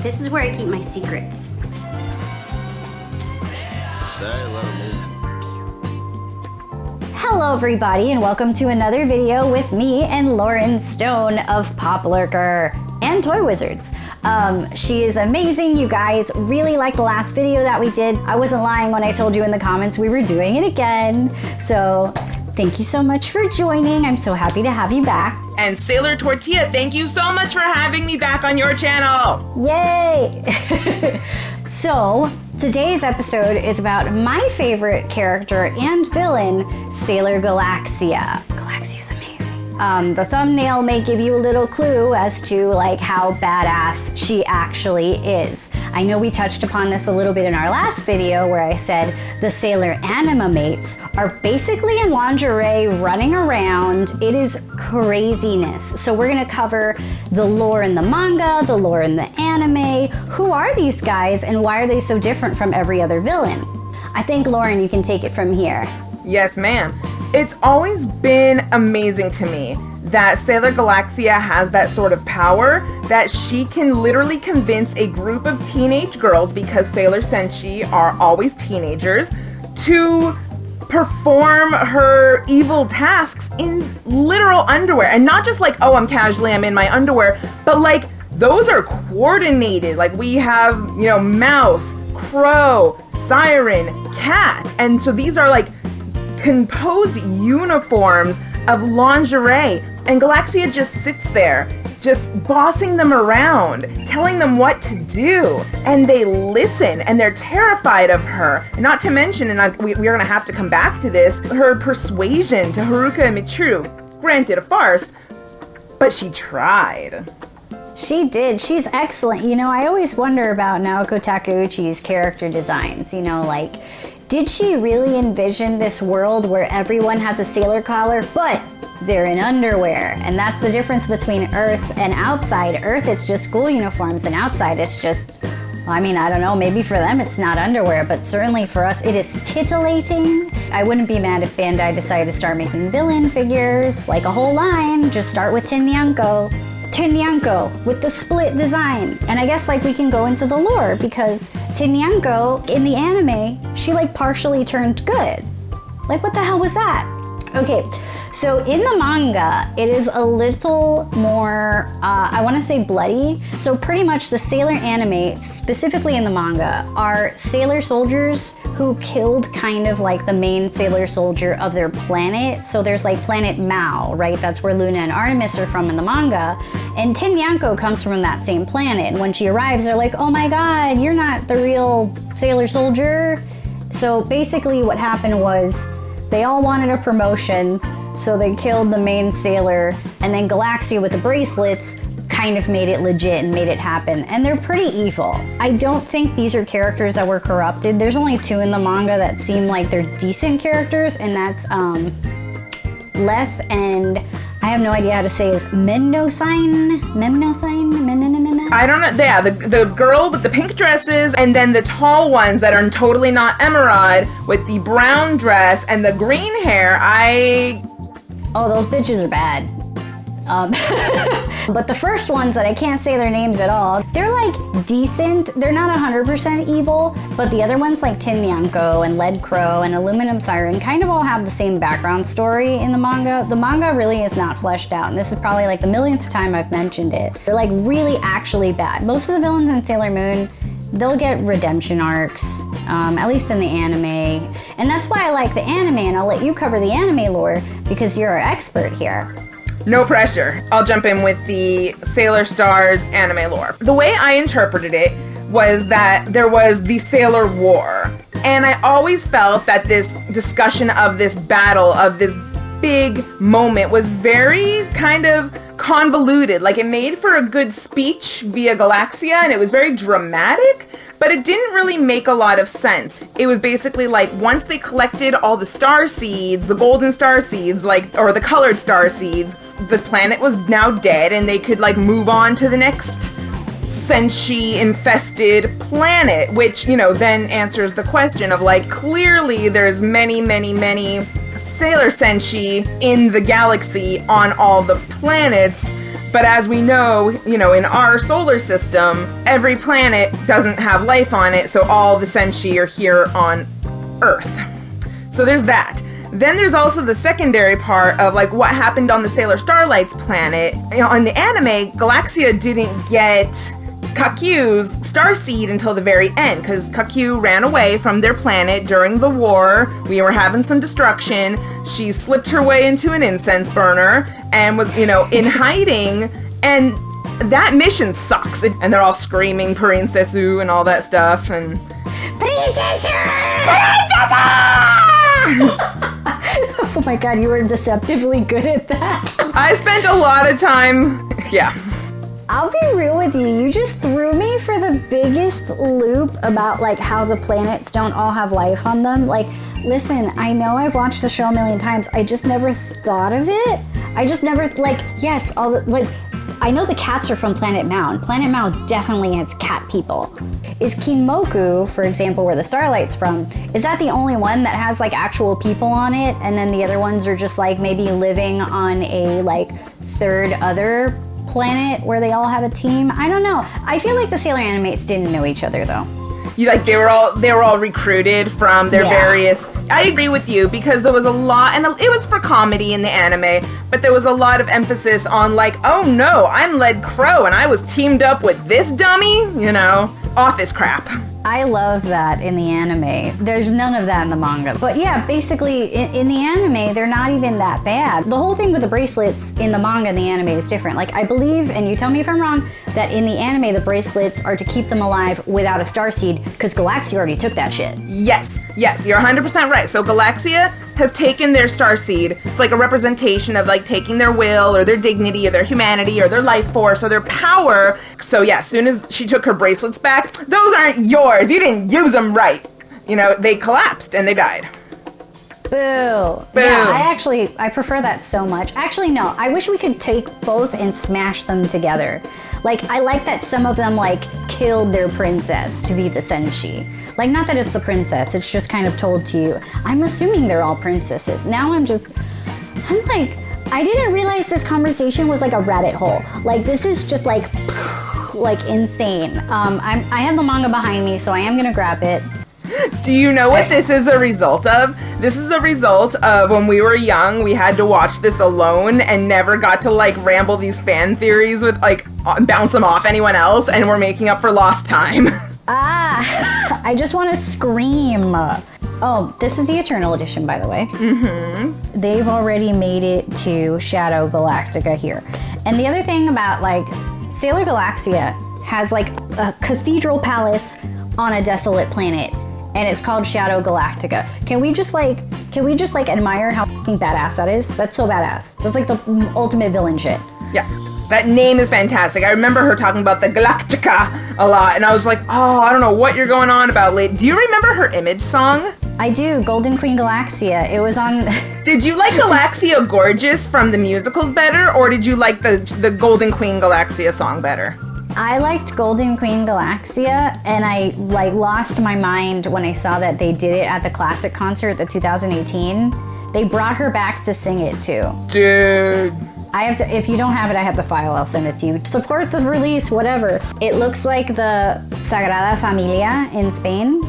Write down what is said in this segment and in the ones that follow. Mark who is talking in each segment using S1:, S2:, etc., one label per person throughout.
S1: This is where I keep my secrets.
S2: Sailor Moon.
S1: Hello everybody and welcome to another video with me and Loryn Stone of Poplurker and ToyWizards. She is amazing. You guys really liked the last video that we did. I wasn't lying when I told you in the comments we were doing it again. So thank you so much for joining. I'm so happy to have you back.
S3: And Sailor Tortilla, thank you so much for having me back on your channel.
S1: Yay! So today's episode is about my favorite character and villain, Sailor Galaxia. Galaxia's amazing. The thumbnail may give you a little clue as to like how badass she actually is. I know we touched upon this a little bit in our last video where I said the Sailor Animamates are basically in lingerie running around. It is craziness. So we're gonna cover the lore in the manga, the lore in the anime. Who are these guys and why are they so different from every other villain? I think, Loryn, you can take it from here.
S3: Yes, ma'am. It's always been amazing to me that Sailor Galaxia has that sort of power that she can literally convince a group of teenage girls, because Sailor Senshi are always teenagers, to perform her evil tasks in literal underwear. And not just like, oh, I'm in my underwear, but like those are coordinated. Like we have, mouse, crow, siren, cat. And so these are like composed uniforms of lingerie, and Galaxia just sits there just bossing them around, telling them what to do, and they listen and they're terrified of her. Not to mention, and we're gonna have to come back to this, her persuasion to Haruka and Michiru. Granted, a farce, but she tried.
S1: She did. She's excellent. I always wonder about Naoko Takeuchi's character designs. Did she really envision this world where everyone has a sailor collar, but they're in underwear? And that's the difference between Earth and outside. Earth is just school uniforms, and outside it's just, I don't know, maybe for them it's not underwear, but certainly for us it is titillating. I wouldn't be mad if Bandai decided to start making villain figures, like a whole line. Just start with Tenyanko with the split design. And I guess we can go into the lore, because Tenyanko in the anime, she partially turned good. What the hell was that? Okay, so in the manga, it is a little more, I want to say bloody. So pretty much the Sailor Animates, specifically in the manga, are sailor soldiers who killed kind of the main sailor soldier of their planet. So there's planet Mao, right? That's where Luna and Artemis are from in the manga. And Tenyanko comes from that same planet. And when she arrives, they're like, oh my God, you're not the real sailor soldier. So basically what happened was they all wanted a promotion, so they killed the main sailor, and then Galaxia with the bracelets kind of made it legit and made it happen. And they're pretty evil. I don't think these are characters that were corrupted. There's only two in the manga that seem like they're decent characters, and that's Leth and I have no idea how to say is Memnosine?
S3: I don't know. Yeah, the girl with the pink dresses, and then the tall ones that are totally not Emerald with the brown dress and the green hair.
S1: Oh, those bitches are bad. But the first ones that I can't say their names at all, they're decent. They're not 100% evil, but the other ones Tenyanko and Lead Crow and Aluminum Siren kind of all have the same background story in the manga. The manga really is not fleshed out, and this is probably the millionth time I've mentioned it. They're really actually bad. Most of the villains in Sailor Moon, they'll get redemption arcs, at least in the anime. And that's why I like the anime, and I'll let you cover the anime lore because you're our expert here.
S3: No pressure. I'll jump in with the Sailor Stars anime lore. The way I interpreted it was that there was the Sailor War. And I always felt that this discussion of this battle, of this big moment, was very kind of convoluted. It made for a good speech via Galaxia, and it was very dramatic, but it didn't really make a lot of sense. It was basically once they collected all the star seeds, the golden star seeds, or the colored star seeds, the planet was now dead, and they could move on to the next Senshi-infested planet, which, then answers the question of clearly there's many Sailor Senshi in the galaxy on all the planets, But as we know, in our solar system, every planet doesn't have life on it, so all the Senshi are here on Earth. So there's that. Then there's also the secondary part of like what happened on the Sailor Starlight's planet. On the anime, Galaxia didn't get Kakyu's starseed until the very end, because Kakyu ran away from their planet during the war. We were having some destruction. She slipped her way into an incense burner and was, in hiding. And that mission sucks. And they're all screaming Princesu and all that stuff. And
S1: Princesu! Oh my god, you were deceptively good at that.
S3: I spent a lot of time, yeah.
S1: I'll be real with you, you just threw me for the biggest loop about like how the planets don't all have life on them. Like, listen, I know I've watched the show a million times, I just never thought of it. I just never, yes, I know the cats are from Planet Mao. Planet Mao definitely has cat people. Is Kinmoku, for example, where the Starlight's from, is that the only one that has like actual people on it, and then the other ones are just like maybe living on a like third other planet where they all have a team? I don't know. I feel like the Sailor Animates didn't know each other though.
S3: They were all recruited from their various. I agree with you, because there was a lot, and it was for comedy in the anime, but there was a lot of emphasis on like, oh no, I'm Led Crow and I was teamed up with this dummy, office crap.
S1: I love that in the anime. There's none of that in the manga. But yeah, basically in the anime, they're not even that bad. The whole thing with the bracelets in the manga and the anime is different. Like, I believe, and you tell me if I'm wrong, that in the anime, the bracelets are to keep them alive without a starseed, because Galaxia already took that shit.
S3: Yes, you're 100% right. So Galaxia has taken their starseed. It's like a representation of like taking their will or their dignity or their humanity or their life force or their power. So yeah, as soon as she took her bracelets back, those aren't yours. You didn't use them right. They collapsed and they died.
S1: Boo.
S3: Boo.
S1: Yeah, I prefer that so much. Actually, no, I wish we could take both and smash them together. Like, I like that some of them, like, killed their princess to be the Senshi. Like, not that it's the princess, it's just kind of told to you. I'm assuming they're all princesses. Now I'm like, I didn't realize this conversation was like a rabbit hole. Like, this is just like insane. I have the manga behind me, so I am gonna grab it.
S3: Do you know what this is a result of? This is a result of when we were young, we had to watch this alone and never got to like ramble these fan theories with like bounce them off anyone else, and we're making up for lost time.
S1: I just want to scream. Oh, this is the Eternal Edition, by the way.
S3: Mm-hmm.
S1: They've already made it to Shadow Galactica here. And the other thing about like Sailor Galaxia has like a cathedral palace on a desolate planet, and it's called Shadow Galactica. Can we just admire how fucking badass that is? That's so badass. That's like the ultimate villain shit.
S3: Yeah, that name is fantastic. I remember her talking about the Galactica a lot, and I was like, oh, I don't know what you're going on about. Do you remember her Image song?
S1: I do, Golden Queen Galaxia. It was on...
S3: Did you like Galaxia Gorgeous from the musicals better, or did you like the Golden Queen Galaxia song better?
S1: I liked Golden Queen Galaxia, and I like lost my mind when I saw that they did it at the classic concert, the 2018. They brought her back to sing it too.
S3: Dude.
S1: I have to, if you don't have it, I have the file, I'll send it to you. Support the release, whatever. It looks like the Sagrada Familia in Spain.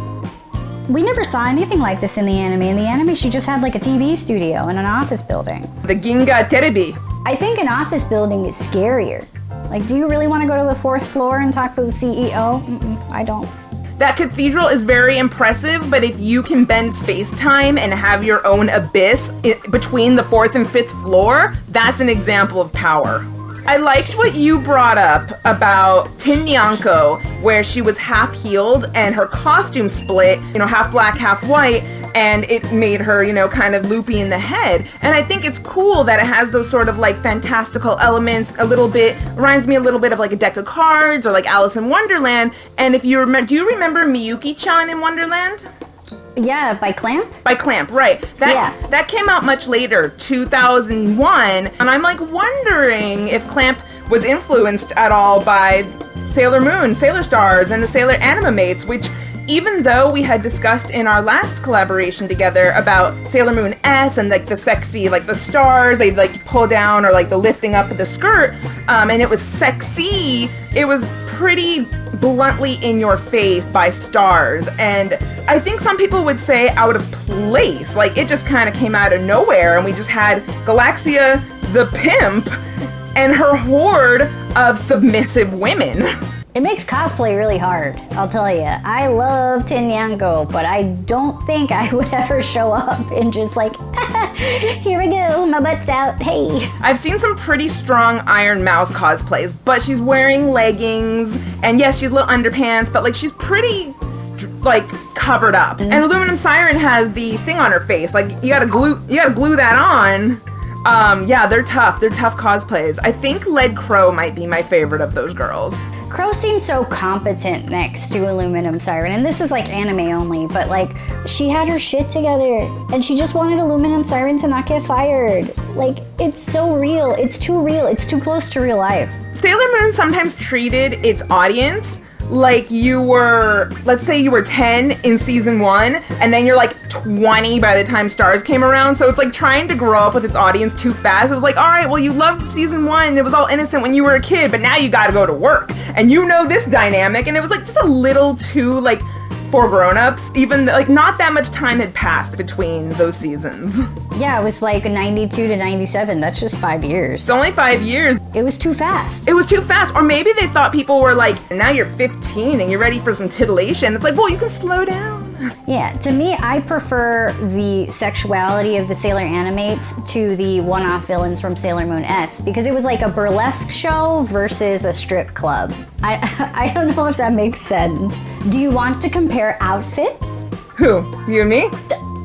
S1: We never saw anything like this in the anime. In the anime, she just had like a TV studio and an office building.
S3: The Ginga Terebi.
S1: I think an office building is scarier. Like, do you really want to go to the 4th floor and talk to the CEO? I don't.
S3: That cathedral is very impressive, but if you can bend space-time and have your own abyss between the 4th and 5th floor, that's an example of power. I liked what you brought up about Tin Nyanko, where she was half healed and her costume split, half black, half white, and it made her, kind of loopy in the head. And I think it's cool that it has those sort of like fantastical elements, reminds me a little bit of like a deck of cards or like Alice in Wonderland. And if you remember, do you remember Miyuki-chan in Wonderland?
S1: Yeah, by Clamp?
S3: By Clamp, right. That came out much later, 2001, and I'm like wondering if Clamp was influenced at all by Sailor Moon, Sailor Stars, and the Sailor Animamates, which even though we had discussed in our last collaboration together about Sailor Moon S and like the sexy, like the stars, they'd like pull down, or like the lifting up of the skirt, and it was sexy, it was pretty bluntly in your face by stars. And I think some people would say out of place, like it just kind of came out of nowhere, and we just had Galaxia the pimp and her horde of submissive women.
S1: It makes cosplay really hard, I'll tell you. I love Tinyanko, but I don't think I would ever show up and just like, here we go, my butt's out, hey.
S3: I've seen some pretty strong Iron Mouse cosplays, but she's wearing leggings, and yes, she's little underpants, but like she's pretty like covered up. And Aluminum Siren has the thing on her face, like you gotta glue that on. Yeah, they're tough cosplays. I think Lead Crow might be my favorite of those girls.
S1: Crow seems so competent next to Aluminum Siren, and this is like anime only, but like she had her shit together and she just wanted Aluminum Siren to not get fired. Like, it's so real, it's too close to real life.
S3: Sailor Moon sometimes treated its audience like you were, let's say you were 10 in season 1, and then you're like 20 by the time Stars came around, so it's like trying to grow up with its audience too fast. It was like, alright, well you loved season 1, it was all innocent when you were a kid, but now you gotta go to work, and you know this dynamic, and it was like just a little too like for grown-ups, even like not that much time had passed between those seasons.
S1: Yeah, it was like 92 to 97, that's just 5 years.
S3: It's only 5 years.
S1: It was too fast.
S3: It was too fast, or maybe they thought people were like, now you're 15 and you're ready for some titillation. It's like, well, you can slow down.
S1: Yeah, to me, I prefer the sexuality of the Sailor Animates to the one-off villains from Sailor Moon S, because it was like a burlesque show versus a strip club. I don't know if that makes sense. Do you want to compare outfits?
S3: Who? You and me?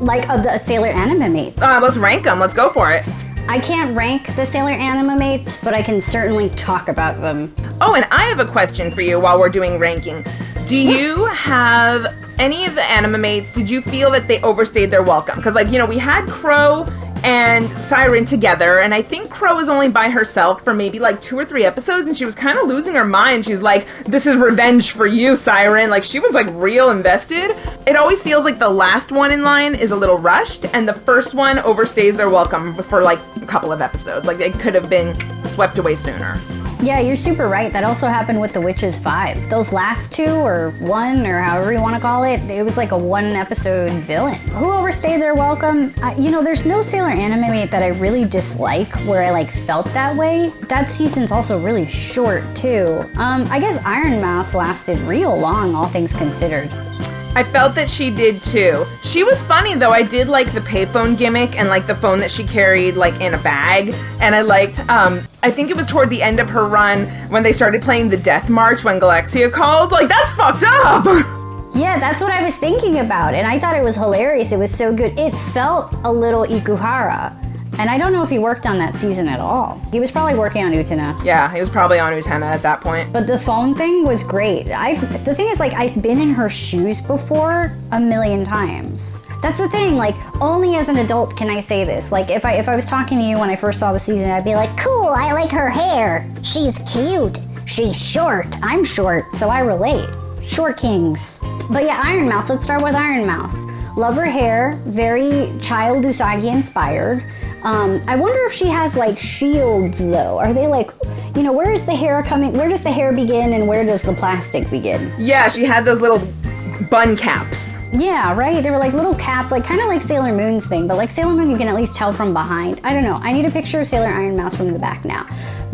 S1: Like of the Sailor Animates.
S3: Let's rank them. Let's go for it.
S1: I can't rank the Sailor Animamates, but I can certainly talk about them.
S3: Oh, and I have a question for you while we're doing ranking. Do you have any of the Animamates, did you feel that they overstayed their welcome? Because, like, you know, we had Crow and Siren together, and I think Crow was only by herself for maybe like 2 or 3 episodes, and she was kind of losing her mind. She's like, this is revenge for you, Siren. Like, she was like real invested. It always feels like the last one in line is a little rushed, and the first one overstays their welcome for like a couple of episodes. Like, they could have been swept away sooner.
S1: Yeah, you're super right. That also happened with The Witches 5. Those last 2, or 1, or however you want to call it, it was like a 1-episode villain. Who overstayed their welcome? You know, there's no Sailor Animate that I really dislike where I like felt that way. That season's also really short too. I guess Iron Mouse lasted real long, all things considered.
S3: I felt that she did too. She was funny though. I did like the payphone gimmick and like the phone that she carried like in a bag. And I liked, I think it was toward the end of her run when they started playing the Death March when Galaxia called. Like, that's fucked up!
S1: Yeah, that's what I was thinking about. And I thought it was hilarious. It was so good. It felt a little Ikuhara. And I don't know if he worked on that season at all. He was probably working on Utena.
S3: Yeah, he was probably on Utena at that point.
S1: But the phone thing was great. The thing is, like, I've been in her shoes before 1,000,000 times. That's the thing, like, only as an adult can I say this. Like, if I was talking to you when I first saw the season, I'd be like, cool, I like her hair. She's cute. She's short. I'm short, so I relate. Short kings. But yeah, Iron Mouse, let's start with Iron Mouse. Love her hair, very Child Usagi inspired. I wonder if she has like shields though. Are they like, you know, where is the hair coming? Where does the hair begin and where does the plastic begin?
S3: Yeah, she had those little bun caps.
S1: Yeah, right? They were like little caps, like kind of like Sailor Moon's thing, but like Sailor Moon you can at least tell from behind. I don't know. I need a picture of Sailor Iron Mouse from the back now.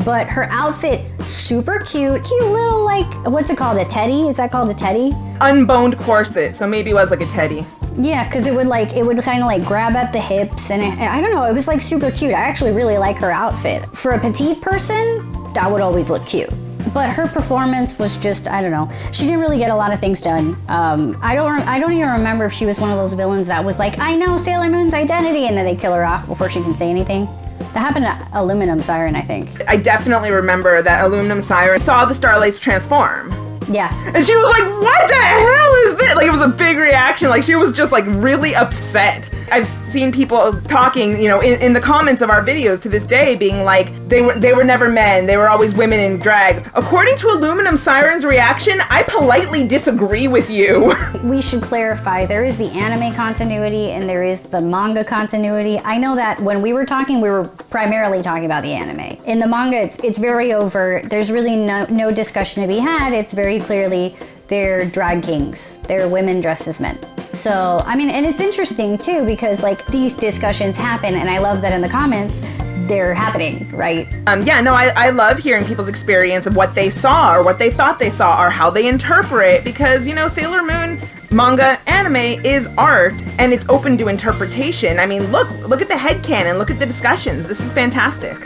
S1: But her outfit, super cute. Cute little like, what's it called? A teddy? Is that called a teddy?
S3: Unboned corset, so maybe it was like a teddy.
S1: Yeah, because it would kind of like grab at the hips and I don't know, it was like super cute. I actually really like her outfit. For a petite person, that would always look cute. But her performance was just, I don't know. She didn't really get a lot of things done. I don't even remember if she was one of those villains that was like, I know Sailor Moon's identity, and then they kill her off before she can say anything. That happened to Aluminum Siren, I think.
S3: I definitely remember that Aluminum Siren saw the Starlights transform.
S1: Yeah.
S3: And she was like, what the hell is this? Like, it was a big reaction. Like, she was just, like, really upset. I've seen people talking, you know, in the comments of our videos to this day being like, they were never men. They were always women in drag. According to Aluminum Siren's reaction, I politely disagree with you.
S1: We should clarify, there is the anime continuity and there is the manga continuity. I know that when we were talking, we were primarily talking about the anime. In the manga, it's very overt. There's really no discussion to be had. It's very clearly they're drag kings. They're women dressed as men. So, I mean, and it's interesting too, because like these discussions happen, and I love that in the comments, they're happening, right?
S3: Yeah, no, I love hearing people's experience of what they saw or what they thought they saw or how they interpret, because, you know, Sailor Moon manga anime is art and it's open to interpretation. I mean, look at the headcanon, look at the discussions. This is fantastic.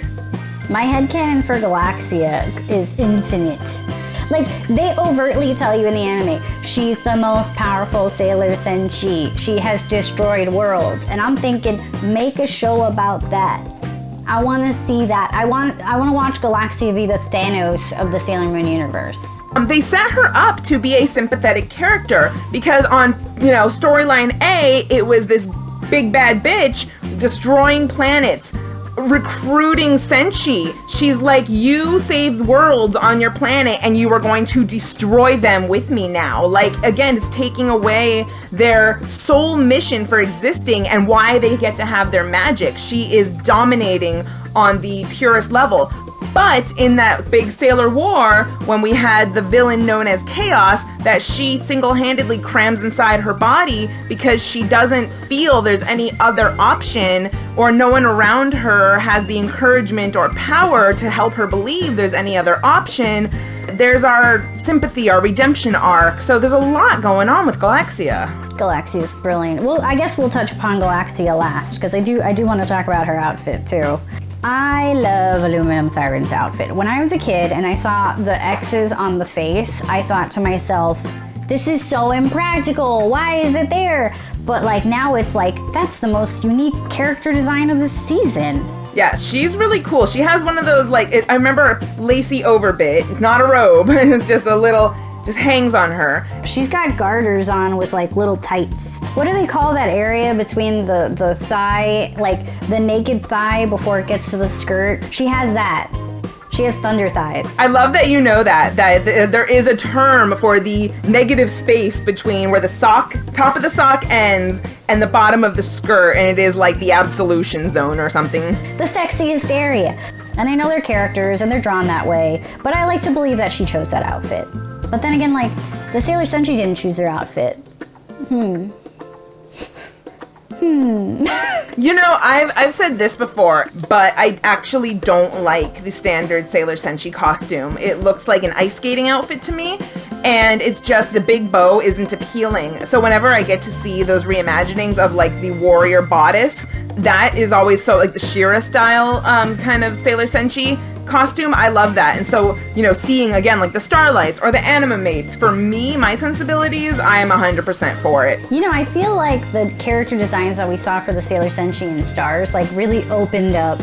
S1: My headcanon for Galaxia is infinite. Like, they overtly tell you in the anime, she's the most powerful Sailor Senshi. She has destroyed worlds. And I'm thinking, make a show about that. I want to see that. I want to watch Galaxia be the Thanos of the Sailor Moon universe.
S3: They set her up to be a sympathetic character because on, you know, storyline A, it was this big bad bitch destroying planets, recruiting Senshi. She's like, you saved worlds on your planet and you are going to destroy them with me now. Like, again, it's taking away their sole mission for existing and why they get to have their magic. She is dominating on the purest level. But in that big Sailor War, when we had the villain known as Chaos, that she single-handedly crams inside her body because she doesn't feel there's any other option, or no one around her has the encouragement or power to help her believe there's any other option. There's our sympathy, our redemption arc. So there's a lot going on with Galaxia.
S1: Galaxia is brilliant. Well, I guess we'll touch upon Galaxia last, because I do want to talk about her outfit too. I love Aluminum Siren's outfit. When I was a kid and I saw the X's on the face, I thought to myself, this is so impractical. Why is it there? But like now it's like, that's the most unique character design of the season.
S3: Yeah, she's really cool. She has one of those, like, I remember lacy overbit. It's not a robe. It's just a little, just hangs on her.
S1: She's got garters on with like little tights. What do they call that area between the thigh, like the naked thigh before it gets to the skirt? She has that. She has thunder thighs.
S3: I love that you know that there is a term for the negative space between where the top of the sock ends and the bottom of the skirt, and it is like the absolution zone or something.
S1: The sexiest area. And I know they're characters and they're drawn that way, but I like to believe that she chose that outfit. But then again, like, the Sailor Senshi didn't choose her outfit.
S3: You know, I've said this before, but I actually don't like the standard Sailor Senshi costume. It looks like an ice skating outfit to me, and it's just the big bow isn't appealing. So whenever I get to see those reimaginings of like the warrior bodice, that is always so like the Shira style kind of Sailor Senshi costume. I love that. And so, you know, seeing again like the Starlights or the Animamates, for me, my sensibilities, I am 100% for it.
S1: You know, I feel like the character designs that we saw for the Sailor Senshi and Stars like really opened up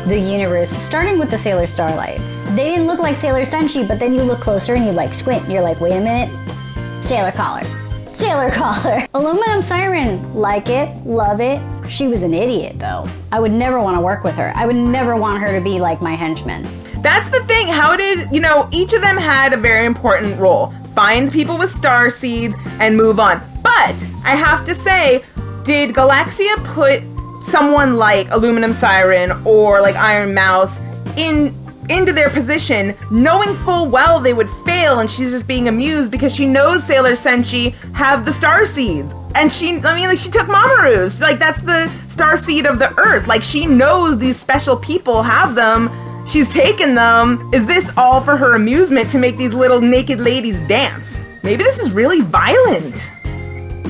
S1: the universe, starting with the Sailor Starlights. They didn't look like Sailor Senshi, but then you look closer and you like squint and you're like, wait a minute, Sailor Collar. Sailor Collar. Aluminum Siren, like it, love it. She was an idiot though. I would never want to work with her. I would never want her to be like my henchman.
S3: That's the thing. How did, you know, each of them had a very important role. Find people with star seeds and move on. But I have to say, did Galaxia put someone like Aluminum Siren or like Iron Mouse into their position, knowing full well they would fail, and she's just being amused because she knows Sailor Senshi have the star seeds. And she took Mamoru's. Like, that's the star seed of the earth. Like, she knows these special people have them. She's taken them. Is this all for her amusement to make these little naked ladies dance? Maybe this is really violent.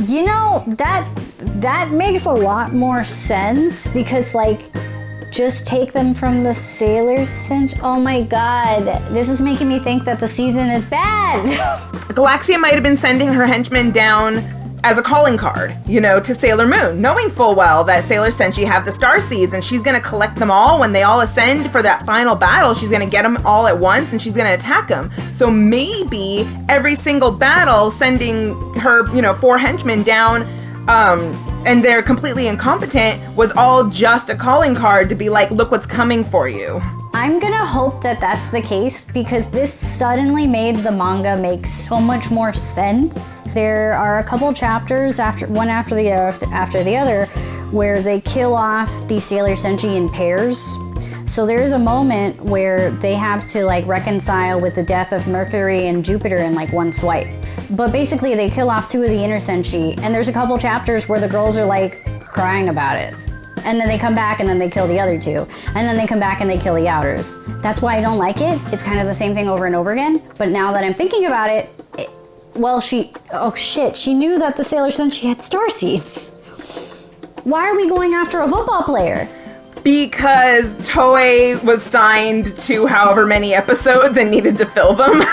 S1: You know, that makes a lot more sense because, like, just take them from the Sailor Senshi. Oh my god, this is making me think that the season is bad.
S3: Galaxia might have been sending her henchmen down as a calling card, to Sailor Moon, knowing full well that Sailor Senshi have the star seeds and she's going to collect them all when they all ascend for that final battle. She's going to get them all at once and she's going to attack them. So maybe every single battle sending her, 4 henchmen down, and they're completely incompetent, was all just a calling card to be like, look what's coming for you.
S1: I'm gonna hope that that's the case because this suddenly made the manga make so much more sense. There are a couple chapters after the other where they kill off the Sailor Senshi in pairs. So there's a moment where they have to reconcile with the death of Mercury and Jupiter in one swipe. But basically they kill off 2 of the inner Senshi, and there's a couple chapters where the girls are crying about it. And then they come back and then they kill the other 2. And then they come back and they kill the outers. That's why I don't like it. It's kind of the same thing over and over again. But now that I'm thinking about it, she knew that the Sailor Senshi had star seeds. Why are we going after a football player?
S3: Because Toei was signed to however many episodes and needed to fill them.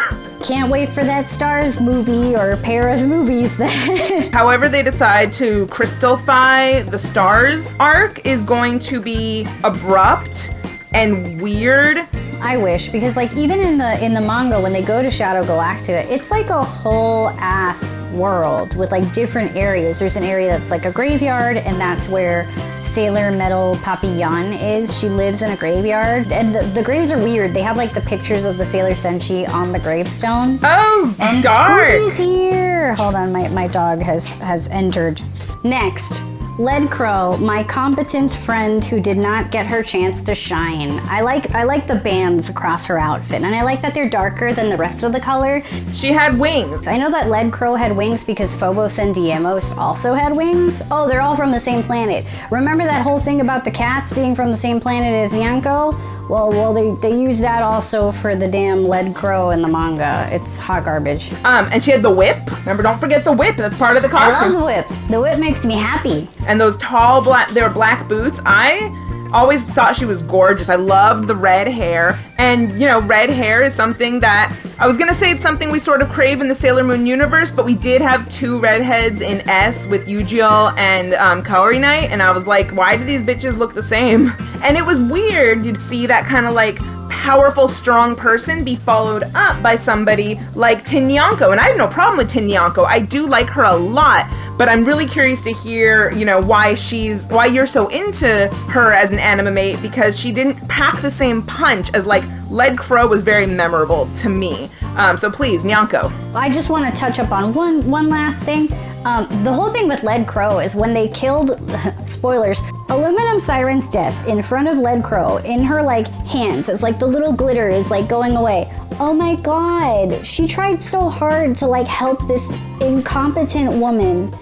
S1: Can't wait for that Stars movie or pair of movies then.
S3: However they decide to crystallify the Stars arc is going to be abrupt and weird.
S1: I wish, because even in the manga when they go to Shadow Galactica, it's a whole ass world with different areas. There's an area that's a graveyard, and that's where Sailor Metal Papillon is. She lives in a graveyard, and the graves are weird. They have the pictures of the Sailor Senshi on the gravestone.
S3: Oh,
S1: and
S3: dark.
S1: Scooby's here. Hold on, my dog has entered. Next. Lead Crow, my competent friend who did not get her chance to shine. I like the bands across her outfit, and I like that they're darker than the rest of the color.
S3: She had wings.
S1: I know that Lead Crow had wings because Phobos and Deimos also had wings. Oh, they're all from the same planet. Remember that whole thing about the cats being from the same planet as Nyanko? Well, they use that also for the damn Lead Crow in the manga. It's hot garbage.
S3: And she had the whip. Remember, don't forget the whip. That's part of the costume.
S1: I love the whip. The whip makes me happy.
S3: And those tall they were black boots. I always thought she was gorgeous. I loved the red hair. And, red hair is something that, I was going to say it's something we sort of crave in the Sailor Moon universe, but we did have 2 redheads in S with Yujiro and Kaori Knight, and I was like, why do these bitches look the same? And it was weird to see that kind of powerful, strong person be followed up by somebody like Tinyanko. And I have no problem with Tinyanko. I do like her a lot, but I'm really curious to hear, why you're so into her as an Animamate, because she didn't pack the same punch as Lead Crow was very memorable to me. So please, Nyanko.
S1: I just want to touch up on one last thing. The whole thing with Lead Crow is when they killed, spoilers, Aluminum Siren's death in front of Lead Crow, in her hands, it's the little glitter is going away. Oh my god, she tried so hard to help this incompetent woman,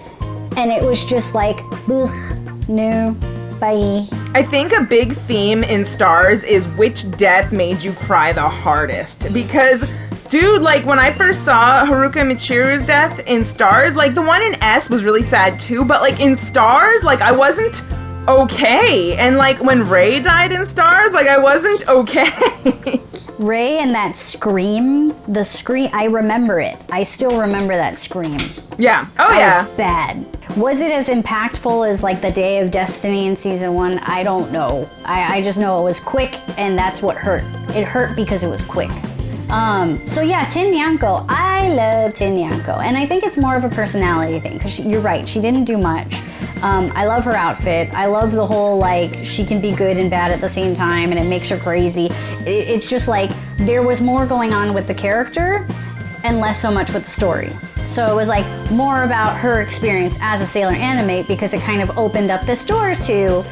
S1: and it was just ugh, no, bye.
S3: I think a big theme in Stars is which death made you cry the hardest, because dude, when I first saw Haruka Michiru's death in Stars, the one in S was really sad too, but in Stars, I wasn't okay. And when Ray died in Stars, I wasn't okay.
S1: Ray and that scream, I remember it. I still remember that scream.
S3: Yeah. Oh, yeah.
S1: Was bad. Was it as impactful as the Day of Destiny in season 1? I don't know. I just know it was quick, and that's what hurt. It hurt because it was quick. So yeah, Tin Nyanko. I love Tin Nyanko, and I think it's more of a personality thing, because you're right, she didn't do much. I love her outfit. I love the whole she can be good and bad at the same time, and it makes her crazy. It's just there was more going on with the character and less so much with the story. So it was more about her experience as a Sailor Animate, because it kind of opened up this door to,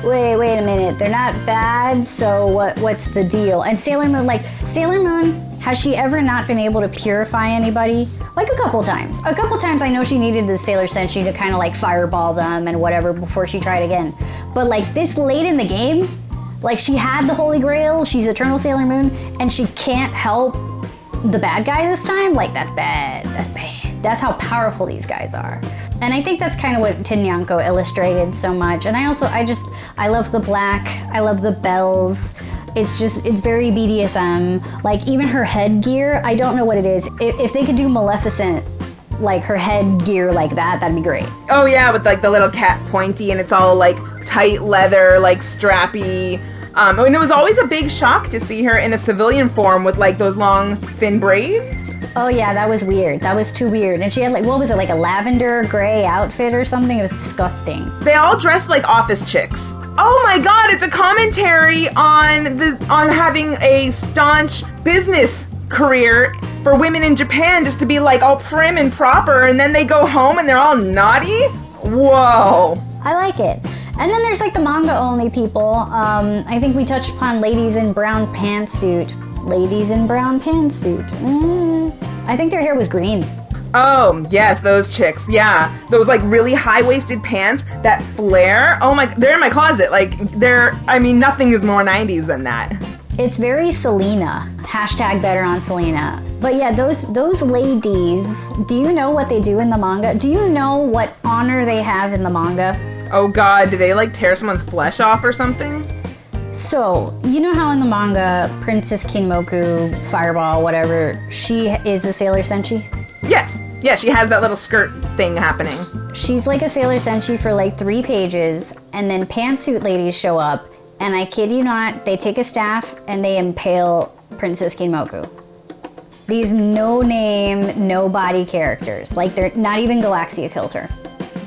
S1: wait a minute, they're not bad, so what's the deal? And Sailor Moon, has she ever not been able to purify anybody? A couple times. A couple times I know she needed the Sailor Senshi to kind of fireball them and whatever before she tried again. But this late in the game, she had the Holy Grail, she's Eternal Sailor Moon, and she can't help the bad guy this time? That's bad. That's bad. That's how powerful these guys are. And I think that's kind of what Tin Nyanko illustrated so much. And I love the black, I love the bells. It's very BDSM. Even her headgear, I don't know what it is. If they could do Maleficent like her headgear like that, that'd be great.
S3: Oh yeah, with like the little cat pointy and it's all like tight leather, like strappy. And it was always a big shock to see her in a civilian form with like those long thin braids.
S1: Oh yeah, that was weird. That was too weird. And she had like, what was it, like a lavender gray outfit or something? It was disgusting.
S3: They all dressed like office chicks. Oh my god, it's a commentary on having a staunch business career for women in Japan, just to be like all prim and proper, and then they go home and they're all naughty? Whoa.
S1: I like it. And then there's like the manga only people. I think we touched upon Ladies in Brown Pantsuit. Ladies in Brown Pantsuit. I think their hair was green.
S3: Oh, yes, those chicks, yeah. Those, like, really high-waisted pants that flare. Oh, my, they're in my closet. Like, nothing is more 90s than that.
S1: It's very Selena. Hashtag better on Selena. But yeah, those ladies, do you know what they do in the manga? Do you know what honor they have in the manga?
S3: Oh, God, do they, like, tear someone's flesh off or something?
S1: So, you know how in the manga, Princess Kinmoku, Fireball, whatever, she is a Sailor Senshi?
S3: Yes. Yeah, she has that little skirt thing happening.
S1: She's like a Sailor Senshi for like 3 pages, and then pantsuit ladies show up, and I kid you not, they take a staff and they impale Princess Kinmoku. These no-name, no-body characters. Like, they're not even Galaxia kills her.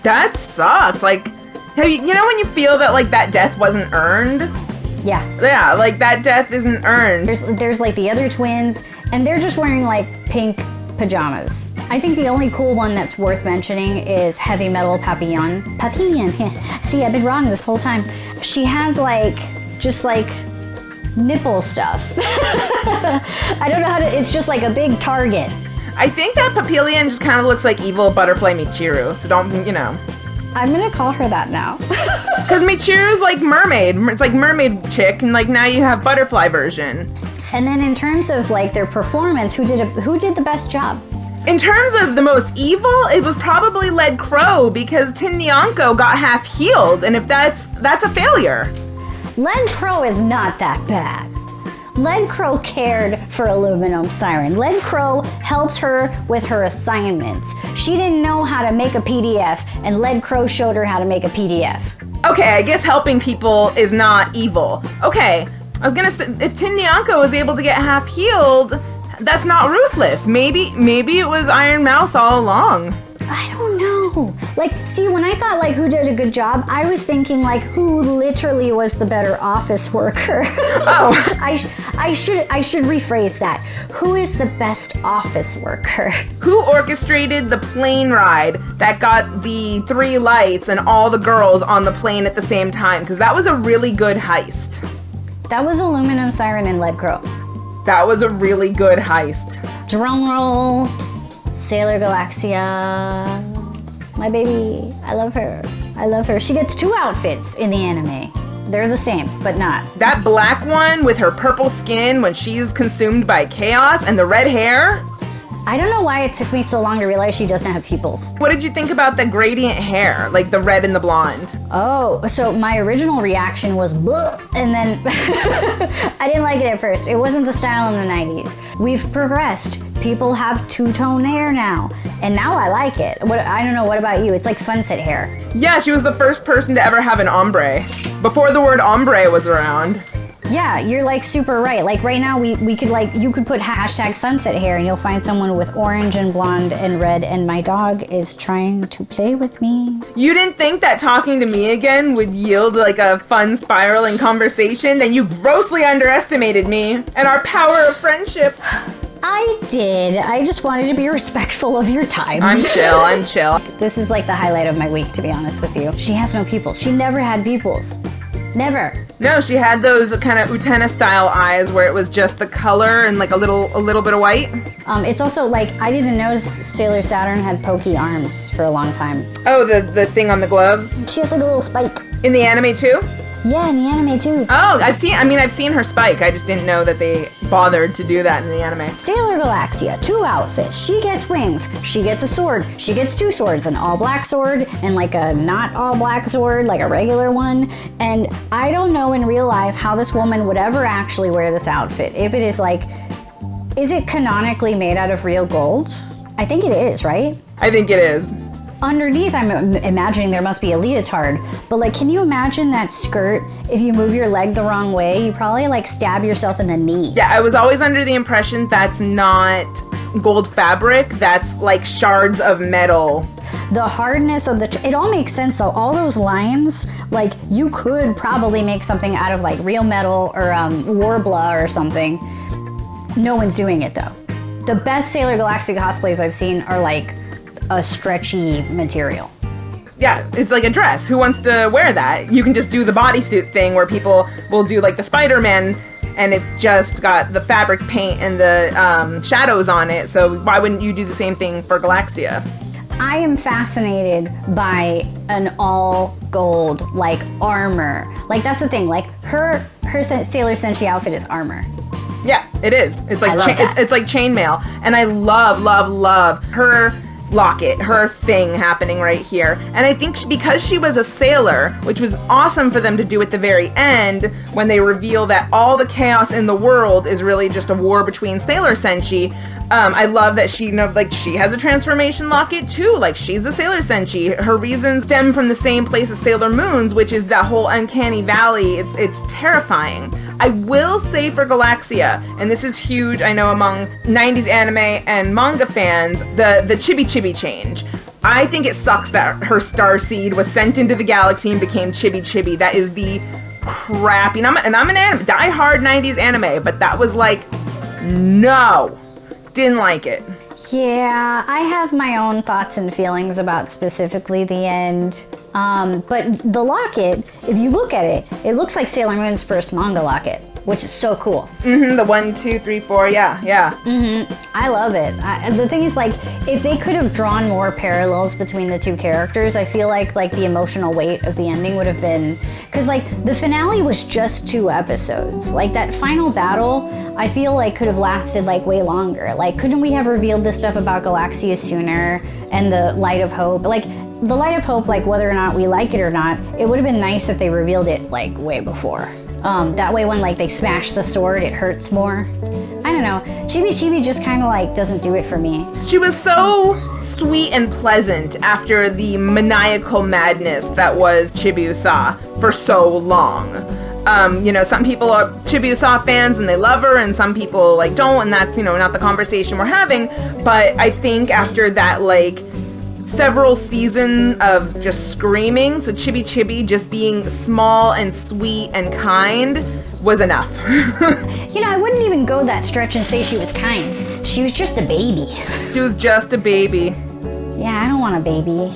S3: That sucks. Like, you know when you feel that, like, that death wasn't earned?
S1: Yeah.
S3: Yeah, like, that death isn't earned.
S1: There's like the other twins, and they're just wearing, like, pink pajamas. I think the only cool one that's worth mentioning is Heavy Metal Papillon. Papillon. See, I've been wrong this whole time. She has like, just like nipple stuff. I don't know how to, it's just like a big target.
S3: I think that Papillon just kind of looks like evil Butterfly Michiru, so don't, you know.
S1: I'm gonna call her that now.
S3: Because Michiru's like mermaid. It's like mermaid chick, and like now you have butterfly version.
S1: And then in terms of like their performance, who did the best job?
S3: In terms of the most evil, it was probably Led Crow, because Tin Nyanko got half healed, and if that's a failure.
S1: Led Crow is not that bad. Led Crow cared for Aluminum Siren. Led Crow helped her with her assignments. She didn't know how to make a PDF, and Led Crow showed her how to make a PDF.
S3: Okay, I guess helping people is not evil. Okay, I was gonna say, if Tin Nyanko was able to get half healed, that's not ruthless. Maybe it was Iron Mouse all along.
S1: I don't know. Like, see, when I thought like who did a good job, I was thinking like who literally was the better office worker.
S3: Oh.
S1: I should rephrase that. Who is the best office worker?
S3: Who orchestrated the plane ride that got the 3 lights and all the girls on the plane at the same time? Because that was a really good heist.
S1: That was Aluminum Siren and Led Crow.
S3: That was a really good heist.
S1: Drum roll. Sailor Galaxia. My baby. I love her. I love her. She gets 2 outfits in the anime. They're the same, but not.
S3: That black one with her purple skin when she's consumed by chaos and the red hair.
S1: I don't know why it took me so long to realize she doesn't have pupils.
S3: What did you think about the gradient hair, like the red and the blonde?
S1: Oh, so my original reaction was bleh, and then I didn't like it at first. It wasn't the style in the 90s. We've progressed. People have 2-tone hair now, and now I like it. I don't know, what about you? It's like sunset hair.
S3: Yeah, she was the first person to ever have an ombre, before the word ombre was around.
S1: Yeah, you're like super right. Like right now we could like, you could put hashtag sunset hair and you'll find someone with orange and blonde and red, and my dog is trying to play with me.
S3: You didn't think that talking to me again would yield like a fun spiraling conversation? Then you grossly underestimated me and our power of friendship.
S1: I did. I just wanted to be respectful of your time.
S3: I'm chill.
S1: This is like the highlight of my week, to be honest with you. She has no pupils. She never had pupils. Never.
S3: No, she had those kind of Utena style eyes where it was just the color and like a little bit of white.
S1: It's also like, I didn't notice Sailor Saturn had pokey arms for a long time.
S3: Oh, the thing on the gloves?
S1: She has like a little spike.
S3: In the anime too?
S1: Yeah, in the anime too.
S3: Oh, I've seen her spike. I just didn't know that they bothered to do that in the anime.
S1: Sailor Galaxia, 2 outfits. She gets wings. She gets a sword. She gets 2 swords, an all black sword and like a not all black sword, like a regular one. And I don't know in real life how this woman would ever actually wear this outfit. If it is like, is it canonically made out of real gold? I think it is, right?
S3: I think it is.
S1: Underneath, I'm imagining there must be a leotard, but like, can you imagine that skirt? If you move your leg the wrong way, you probably like stab yourself in the knee.
S3: Yeah, I was always under the impression that's not gold fabric, that's like shards of metal.
S1: The hardness of it all makes sense though. All those lines, like you could probably make something out of like real metal or Warbler or something. No one's doing it though. The best Sailor Galaxia cosplays I've seen are like a stretchy material.
S3: Yeah, it's like a dress. Who wants to wear that? You can just do the bodysuit thing where people will do like the Spider-Man and it's just got the fabric paint and the shadows on it. So why wouldn't you do the same thing for Galaxia?
S1: I am fascinated by an all gold like armor. Like that's the thing. Like her Sailor Senshi outfit is armor.
S3: Yeah, it is. It's like
S1: it's
S3: like chainmail, and I love her locket, her thing happening right here. And I think because she was a sailor, which was awesome for them to do at the very end when they reveal that all the chaos in the world is really just a war between Sailor Senshi. I love that she has a transformation locket too. Like she's a Sailor Senshi. Her reasons stem from the same place as Sailor Moon's, which is that whole uncanny valley. It's terrifying. I will say for Galaxia, and this is huge, I know among 90s anime and manga fans, the Chibi Chibi change. I think it sucks that her star seed was sent into the galaxy and became Chibi Chibi. That is the crappy, and I'm an die-hard 90s anime, but that was like, no. Didn't like it.
S1: Yeah, I have my own thoughts and feelings about specifically the end. But the locket, if you look at it, it looks like Sailor Moon's first manga locket, which is so cool.
S3: Mm-hmm, the 1, 2, 3, 4, yeah.
S1: Mm-hmm. I love it. The thing is, like, if they could have drawn more parallels between the two characters, I feel like the emotional weight of the ending would have been... Because, like, the finale was just 2 episodes. Like, that final battle, I feel like could have lasted, like, way longer. Like, couldn't we have revealed this stuff about Galaxia sooner? And the Light of Hope? Like, the Light of Hope, like, whether or not we like it or not, it would have been nice if they revealed it, like, way before. That way when, like, they smash the sword, it hurts more. I don't know. Chibi Chibi just kind of, like, doesn't do it for me.
S3: She was so sweet and pleasant after the maniacal madness that was Chibiusa for so long. Some people are Chibiusa fans and they love her, and some people, like, don't, and that's, not the conversation we're having. But I think after that, like, several seasons of just screaming, so Chibi Chibi just being small and sweet and kind was enough.
S1: I wouldn't even go that stretch and say she was kind. She was just a baby.
S3: She was just a baby.
S1: Yeah, I don't want a baby.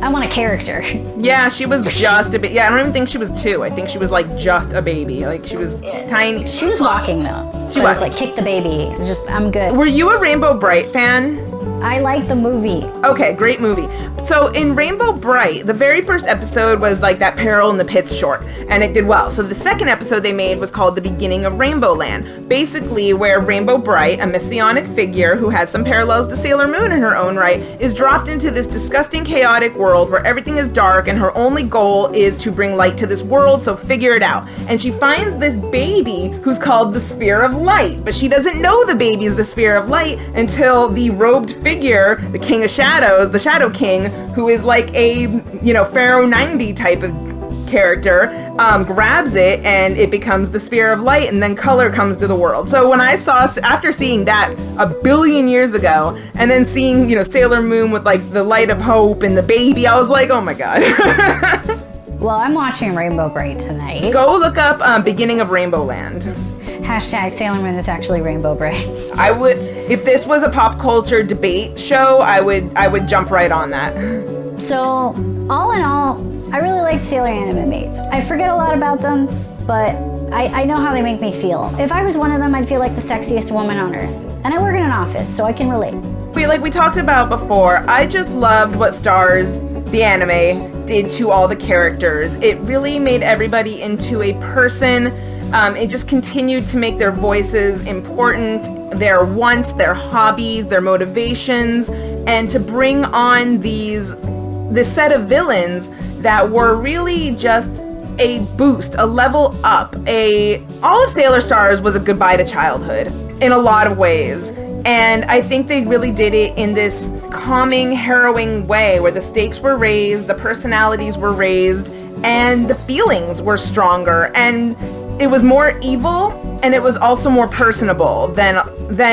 S1: I want a character.
S3: Yeah, she was just a baby. Yeah, I don't even think she was 2. I think she was, like, just a baby. Like, she was tiny.
S1: She was walking, though.
S3: She was.
S1: Like, kick the baby. I'm good.
S3: Were you a Rainbow Bright fan?
S1: I like the movie.
S3: Okay, great movie. So in Rainbow Bright, the very first episode was like that Peril in the Pits short, and it did well. So the second episode they made was called The Beginning of Rainbow Land, basically where Rainbow Bright, a messianic figure who has some parallels to Sailor Moon in her own right, is dropped into this disgusting, chaotic world where everything is dark and her only goal is to bring light to this world, so figure it out. And she finds this baby who's called the Sphere of Light, but she doesn't know the baby is the Sphere of Light until the robed figure, the King of Shadows, the Shadow King, who is like a, Pharaoh 90 type of character, grabs it and it becomes the Sphere of Light, and then color comes to the world. So when I after seeing that 1 billion years ago, and then seeing, Sailor Moon with like the Light of Hope and the baby, I was like, oh my god.
S1: Well, I'm watching Rainbow Bright tonight.
S3: Go look up Beginning of Rainbow Land.
S1: Hashtag Sailor Moon is actually Rainbow Bright.
S3: I would, if this was a pop culture debate show, I would jump right on that.
S1: So, all in all, I really liked Sailor Animamates. I forget a lot about them, but I know how they make me feel. If I was one of them, I'd feel like the sexiest woman on earth. And I work in an office, so I can relate.
S3: Like we talked about before, I just loved what Stars, the anime, did to all the characters. It really made everybody into a person. It just continued to make their voices important, their wants, their hobbies, their motivations, and to bring on this set of villains that were really just a boost, a level up. All of Sailor Stars was a goodbye to childhood in a lot of ways. And I think they really did it in this calming, harrowing way where the stakes were raised, the personalities were raised, and the feelings were stronger. And it was more evil, and it was also more personable than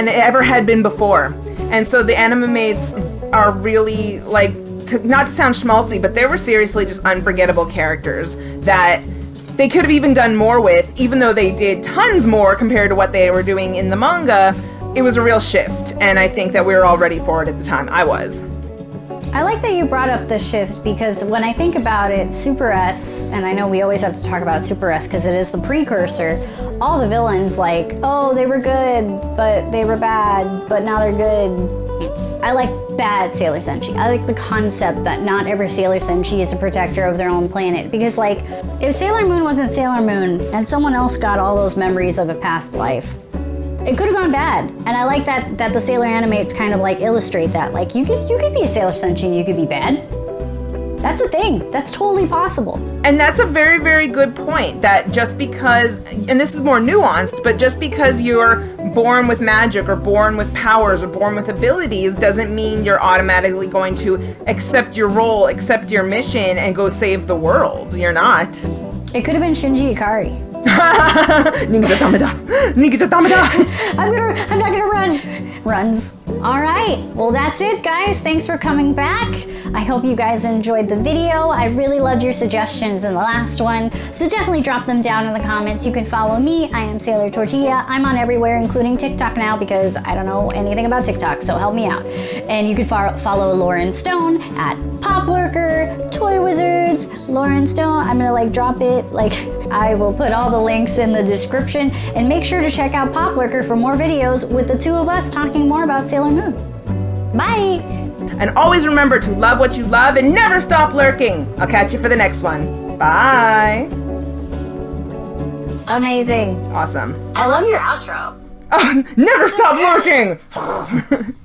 S3: it ever had been before. And so the Animamates are really, like, not to sound schmaltzy, but they were seriously just unforgettable characters that they could have even done more with, even though they did tons more compared to what they were doing in the manga. It was a real shift, and I think that we were all ready for it at the time. I was.
S1: I like that you brought up the shift because when I think about it, Super S, and I know we always have to talk about Super S because it is the precursor, all the villains like, oh, they were good, but they were bad, but now they're good. I like bad Sailor Senshi. I like the concept that not every Sailor Senshi is a protector of their own planet because, like, if Sailor Moon wasn't Sailor Moon and someone else got all those memories of a past life, it could have gone bad. And I like that the Sailor Animates kind of like illustrate that. Like, you could be a Sailor Senshi and you could be bad. That's a thing. That's totally possible.
S3: And that's a very, very good point, that just because, and this is more nuanced, but just because you're born with magic or born with powers or born with abilities doesn't mean you're automatically going to accept your role, accept your mission, and go save the world. You're not.
S1: It could have been Shinji Ikari. I'm not gonna run. Runs. All right, well, that's it, guys. Thanks for coming back. I hope you guys enjoyed the video. I really loved your suggestions in the last one, so definitely drop them down in the comments. You can follow me. I am Sailor Tortilla. I'm on everywhere, including TikTok now, because I don't know anything about TikTok, so help me out. And you can follow Loryn Stone at Poplurker, ToyWizards, Loryn Stone. I'm gonna like drop it, like I will put all the links in the description, and make sure to check out Poplurker for more videos with the two of us talking more about Sailor Moon. Bye!
S3: And always remember to love what you love and never stop lurking. I'll catch you for the next one. Bye!
S1: Amazing.
S3: Awesome.
S4: I love your outro.
S3: Oh, never stop lurking!